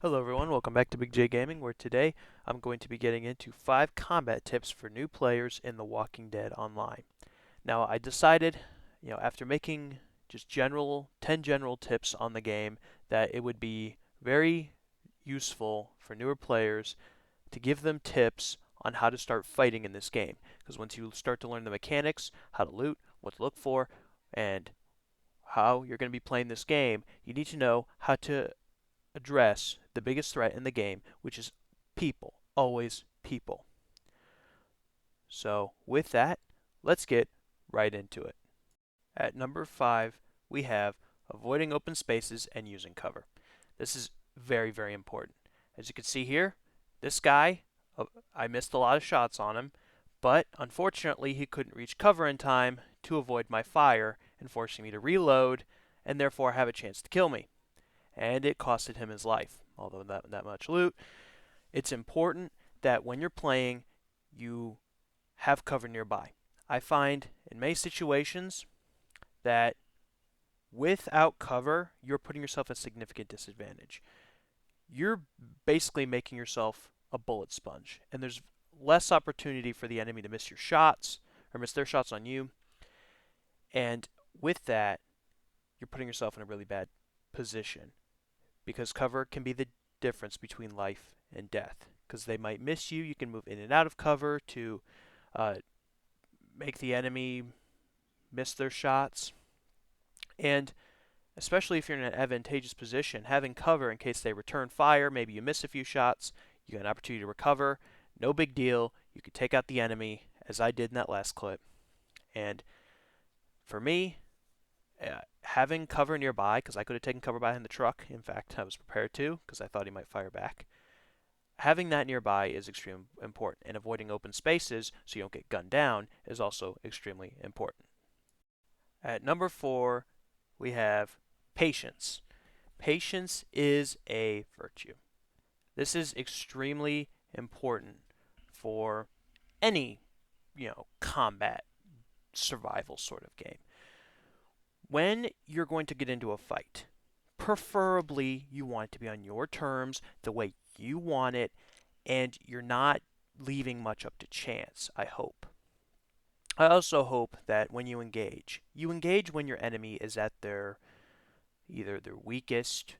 Hello everyone, welcome back to Big J Gaming, where today I'm going to be getting into 5 combat tips for new players in The Walking Dead Online. Now I decided, after making just 10 general tips on the game, that it would be very useful for newer players to give them tips on how to start fighting in this game. Because once you start to learn the mechanics, how to loot, what to look for, and how you're going to be playing this game, you need to know how to address the biggest threat in the game, which is people. Always people. So, with that, let's get right into it. At number 5, we have avoiding open spaces and using cover. This is very, very important. As you can see here, this guy, I missed a lot of shots on him, but unfortunately he couldn't reach cover in time to avoid my fire and forcing me to reload and therefore have a chance to kill me. And it costed him his life. Although that much loot, it's important that when you're playing, you have cover nearby. I find in many situations that without cover, you're putting yourself at a significant disadvantage. You're basically making yourself a bullet sponge, and there's less opportunity for the enemy to miss your shots or miss their shots on you. And with that, you're putting yourself in a really bad position because cover can be the difference between life and death. Because they might miss you, you can move in and out of cover to uh, make the enemy miss their shots. And especially if you're in an advantageous position, having cover in case they return fire, maybe you miss a few shots, you get an opportunity to recover. No big deal. You could take out the enemy, as I did in that last clip. And for me, having cover nearby, because I could have taken cover behind the truck. In fact, I was prepared to, because I thought he might fire back. Having that nearby is extremely important, and avoiding open spaces so you don't get gunned down is also extremely important. At number 4, we have patience. Patience is a virtue. This is extremely important for any, combat survival sort of game. When you're going to get into a fight, preferably you want it to be on your terms, the way you want it, and you're not leaving much up to chance, I hope. I also hope that when you engage when your enemy is at either their weakest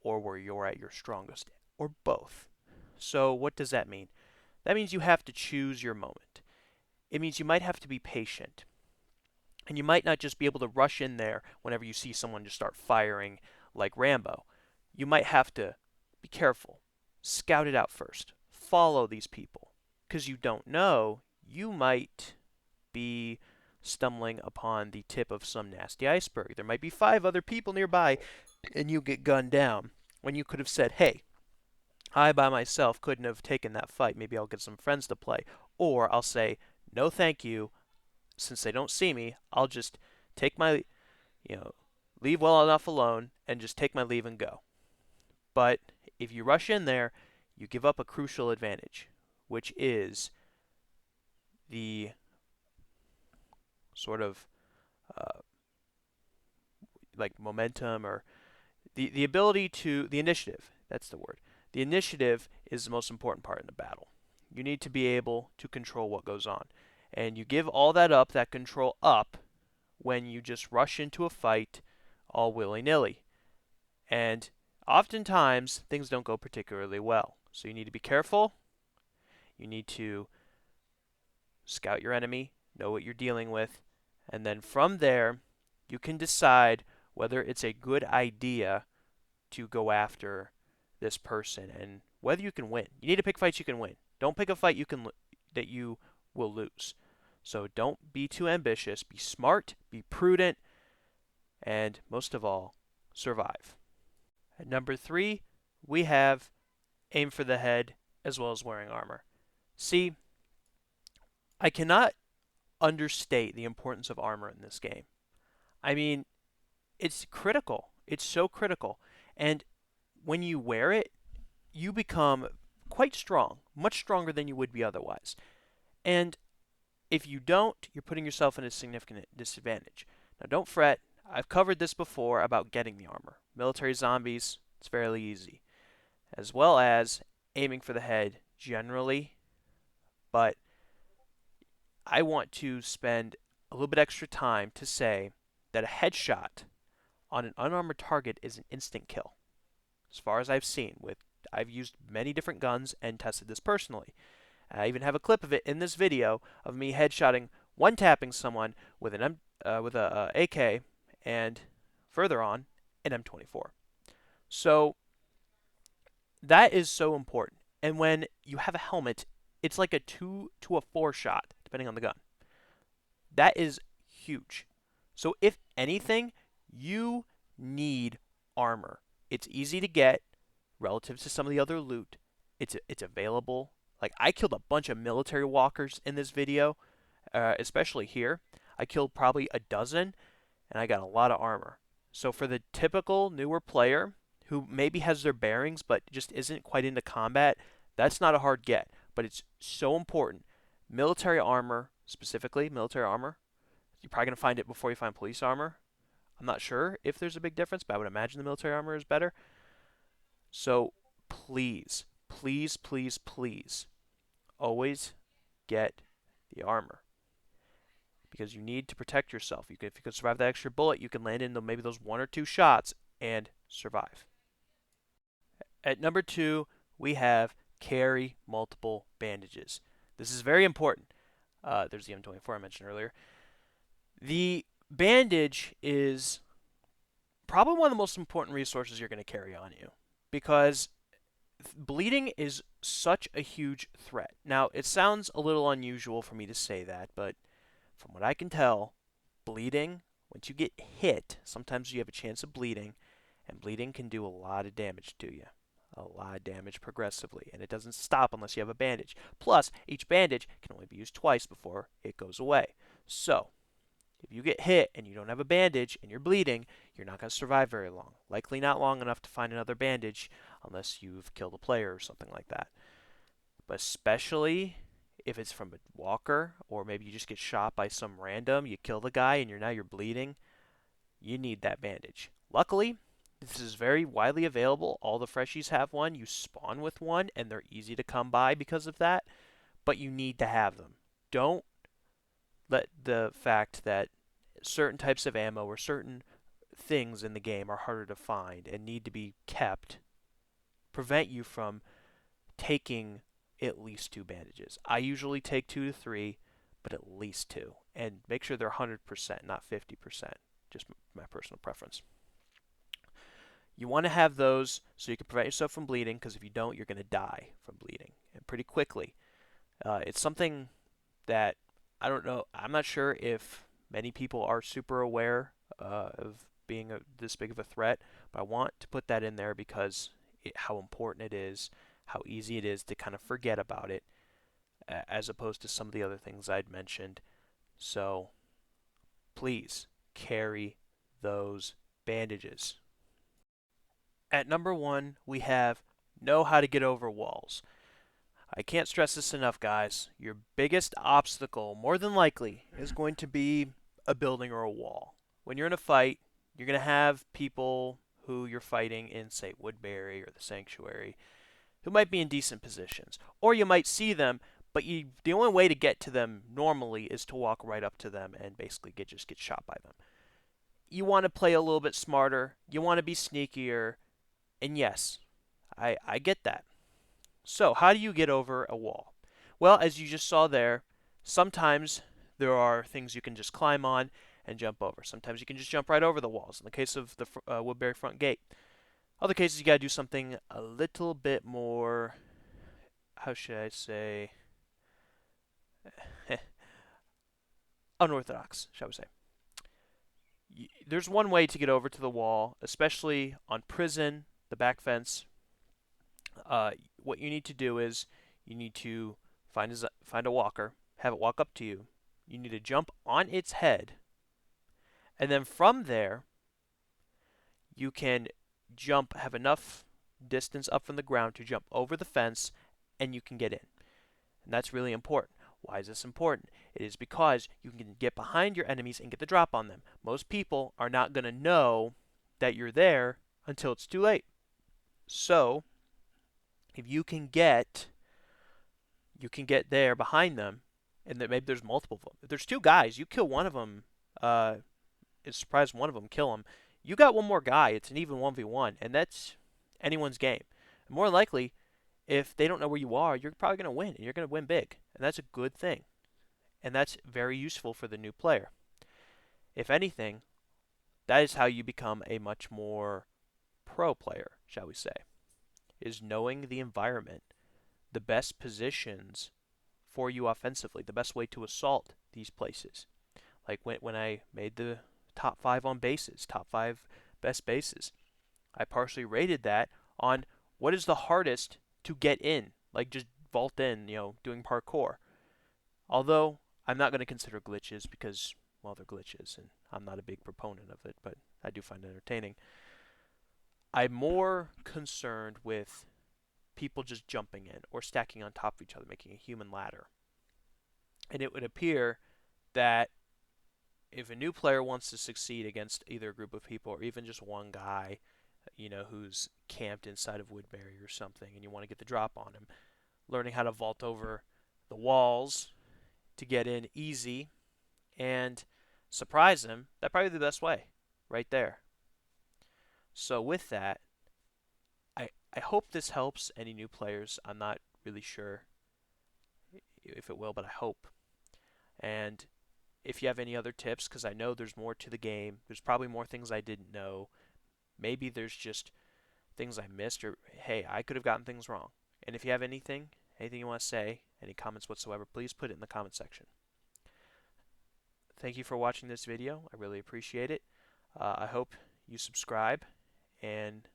or where you're at your strongest, or both. So what does that mean? That means you have to choose your moment. It means you might have to be patient. And you might not just be able to rush in there whenever you see someone just start firing like Rambo. You might have to be careful. Scout it out first. Follow these people. Because you don't know, you might be stumbling upon the tip of some nasty iceberg. There might be 5 other people nearby, and you get gunned down when you could have said, hey, I by myself couldn't have taken that fight. Maybe I'll get some friends to play. Or I'll say, no thank you. Since they don't see me, I'll just take my, leave well enough alone and just take my leave and go. But if you rush in there, you give up a crucial advantage, which is the sort of uh, like momentum or the ability to, the initiative. That's the word. The initiative is the most important part in the battle. You need to be able to control what goes on. And you give all that control up, when you just rush into a fight all willy-nilly. And oftentimes, things don't go particularly well. So you need to be careful. You need to scout your enemy, know what you're dealing with, and then from there, you can decide whether it's a good idea to go after this person and whether you can win. You need to pick fights you can win. Don't pick a fight that you will lose. So don't be too ambitious. Be smart, be prudent, and most of all, survive. At number 3, we have aim for the head as well as wearing armor. See, I cannot understate the importance of armor in this game. I mean, it's critical. It's so critical. And when you wear it, you become quite strong, much stronger than you would be otherwise. And if you don't, you're putting yourself in a significant disadvantage. Now, don't fret. I've covered this before about getting the armor. Military zombies, it's fairly easy. as well as aiming for the head generally, but I want to spend a little bit extra time to say that a headshot on an unarmored target is an instant kill. As far as I've seen, I've used many different guns and tested this personally. I even have a clip of it in this video of me headshotting, one tapping someone with a AK, and further on an M24. So that is so important. And when you have a helmet, it's like a 2 to a 4 shot, depending on the gun. That is huge. So if anything, you need armor. It's easy to get relative to some of the other loot. It's available. Like I killed a bunch of military walkers in this video, especially here. I killed probably a dozen, and I got a lot of armor. So for the typical newer player who maybe has their bearings but just isn't quite into combat, that's not a hard get. But it's so important. Military armor, specifically military armor, you're probably going to find it before you find police armor. I'm not sure if there's a big difference, but I would imagine the military armor is better. So please, please, please, please, always get the armor because you need to protect yourself. If you can survive that extra bullet, you can land in maybe those 1 or 2 shots and survive. At number 2, we have carry multiple bandages. This is very important. There's the M24 I mentioned earlier. The bandage is probably one of the most important resources you're going to carry on you because bleeding is such a huge threat. Now, it sounds a little unusual for me to say that, but from what I can tell, bleeding, once you get hit, sometimes you have a chance of bleeding, and bleeding can do a lot of damage to you. A lot of damage progressively, and it doesn't stop unless you have a bandage. Plus, each bandage can only be used twice before it goes away. So, if you get hit and you don't have a bandage and you're bleeding, you're not going to survive very long. Likely not long enough to find another bandage unless you've killed a player or something like that. But especially if it's from a walker or maybe you just get shot by some random, you kill the guy and you're bleeding, you need that bandage. Luckily, this is very widely available. All the freshies have one. You spawn with one and they're easy to come by because of that, but you need to have them. Don't let the fact that certain types of ammo or certain things in the game are harder to find and need to be kept prevent you from taking at least 2 bandages. I usually take 2 to 3, but at least 2. And make sure they're 100%, not 50%. Just my personal preference. You want to have those so you can prevent yourself from bleeding, because if you don't, you're going to die from bleeding, and pretty quickly. It's something that I don't know. I'm not sure if many people are super aware of being this big of a threat, but I want to put that in there because how important it is, how easy it is to kind of forget about it, as opposed to some of the other things I'd mentioned. So please carry those bandages. At number 1, we have know how to get over walls. I can't stress this enough, guys. Your biggest obstacle, more than likely, is going to be a building or a wall. When you're in a fight, you're going to have people who you're fighting in, say, Woodbury or the Sanctuary, who might be in decent positions. Or you might see them, but the only way to get to them normally is to walk right up to them and basically just get shot by them. You want to play a little bit smarter. You want to be sneakier. And yes, I get that. So, how do you get over a wall? Well, as you just saw there, sometimes there are things you can just climb on and jump over. Sometimes you can just jump right over the walls, in the case of the Woodbury front gate. Other cases, you got to do something a little bit more, how should I say, unorthodox, shall we say. There's one way to get over to the wall, especially on prison, the back fence. What you need to do is you need to find a walker, have it walk up to you. You need to jump on its head, and then from there, you can have enough distance up from the ground to jump over the fence, and you can get in. And that's really important. Why is this important? It is because you can get behind your enemies and get the drop on them. Most people are not going to know that you're there until it's too late. So, If you can get there behind them, and that maybe there's multiple of them. If there's two guys, you kill one of them. Is surprised one of them kill him. You got one more guy. It's an even 1v1, and that's anyone's game. More likely, if they don't know where you are, you're probably going to win, and you're going to win big, and that's a good thing. And that's very useful for the new player. If anything, that is how you become a much more pro player, shall we say, is knowing the environment, the best positions for you offensively, the best way to assault these places. Like when I made the top 5 on bases, top 5 best bases, I partially rated that on what is the hardest to get in, like just vault in, doing parkour. Although I'm not going to consider glitches because, well, they're glitches, and I'm not a big proponent of it, but I do find it entertaining. I'm more concerned with people just jumping in or stacking on top of each other, making a human ladder. And it would appear that if a new player wants to succeed against either a group of people or even just one guy, who's camped inside of Woodbury or something, and you want to get the drop on him, learning how to vault over the walls to get in easy and surprise him, that's probably the best way, right there. So with that, I hope this helps any new players. I'm not really sure if it will, but I hope. And if you have any other tips, because I know there's more to the game, there's probably more things I didn't know. Maybe there's just things I missed, or hey, I could have gotten things wrong. And if you have anything you want to say, any comments whatsoever, please put it in the comment section. Thank you for watching this video. I really appreciate it. I hope you subscribe and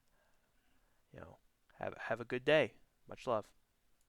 have a good day. Much love.